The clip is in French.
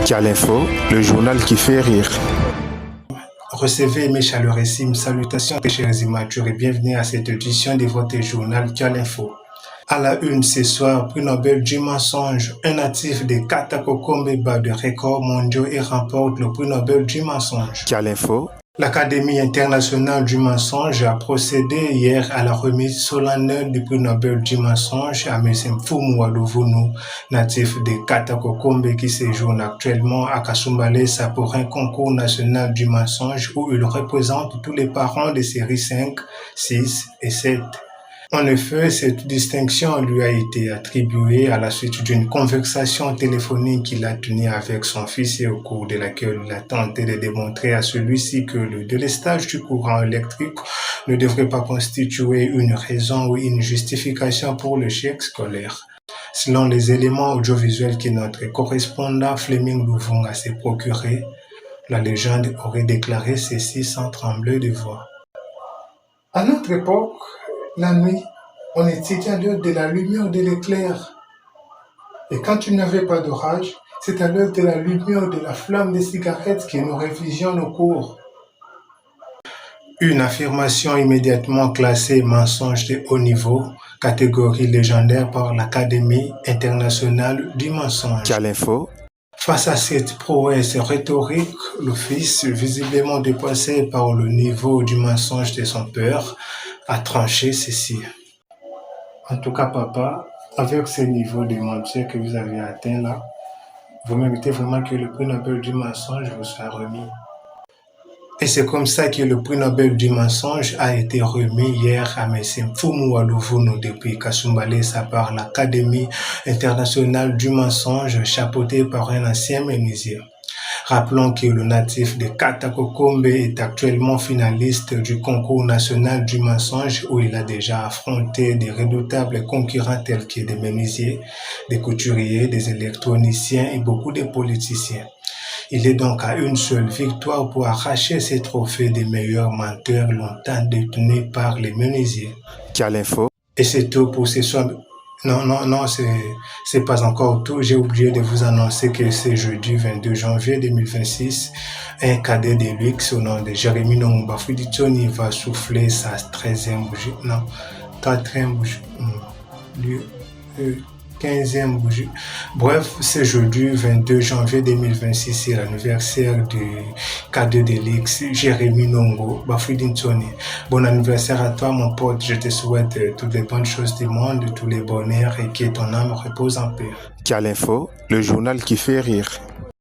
Cal Info, le journal qui fait rire. Recevez mes chaleureuses salutations, mes chers immatures, et bienvenue à cette édition de votre journal Cal Info. À la une ce soir, prix Nobel du mensonge, un natif de Katakokombe bat de records mondiaux et remporte le prix Nobel du mensonge. Cal Info. L'Académie internationale du mensonge a procédé hier à la remise solennelle du prix Nobel du mensonge à M. Mfumu Waluvunu, natif de Katakokombe qui séjourne actuellement à Kasumbalesa pour un concours national du mensonge où il représente tous les parents de série 5, 6 et 7. En effet, cette distinction lui a été attribuée à la suite d'une conversation téléphonique qu'il a tenue avec son fils et au cours de laquelle il a tenté de démontrer à celui-ci que le délestage du courant électrique ne devrait pas constituer une raison ou une justification pour l'échec scolaire. Selon les éléments audiovisuels que notre correspondant Fleming Louvunga s'est procuré, la légende aurait déclaré ceci sans trembler de voix. À notre époque, la nuit, on étudiait à l'heure de la lumière de l'éclair. Et quand il n'y avait pas d'orage, c'est à l'heure de la lumière de la flamme des cigarettes que nous révisions nos cours. Une affirmation immédiatement classée mensonge de haut niveau, catégorie légendaire par l'Académie internationale du mensonge. Cal Info. Face à cette prouesse rhétorique, le fils, visiblement dépassé par le niveau du mensonge de son père, a tranché ceci. En tout cas, papa, avec ce niveau de mentir que vous avez atteint là, vous méritez vraiment que le prix Nobel du mensonge vous soit remis. Et c'est comme ça que le prix Nobel du mensonge a été remis hier à M. Mfumu Waluvunu depuis Kasumbalesa par l'Académie internationale du mensonge chapeautée par un ancien menuisier. Rappelons que le natif de Katakokombe est actuellement finaliste du concours national du mensonge où il a déjà affronté des redoutables concurrents tels que des menuisiers, des couturiers, des électroniciens et beaucoup de politiciens. Il est donc à une seule victoire pour arracher ces trophées des meilleurs menteurs longtemps détenus par les menuisiers. Cal Info. Et c'est tout pour ce soir. Non, c'est pas encore tout. J'ai oublié de vous annoncer que c'est jeudi 22 janvier 2026, un cadet de luxe au nom de Jérémy Nongba Fuditoni va souffler sa 13e bougie. Non, 4e bougie. 15e bougie. Bref, c'est jeudi 22 janvier 2026, c'est l'anniversaire du cadet de luxe Jérémy Nongo Bafudintoni. Bon anniversaire à toi, mon pote. Je te souhaite toutes les bonnes choses du monde, tous les bonheurs et que ton âme repose en paix. Cal Info, le journal qui fait rire.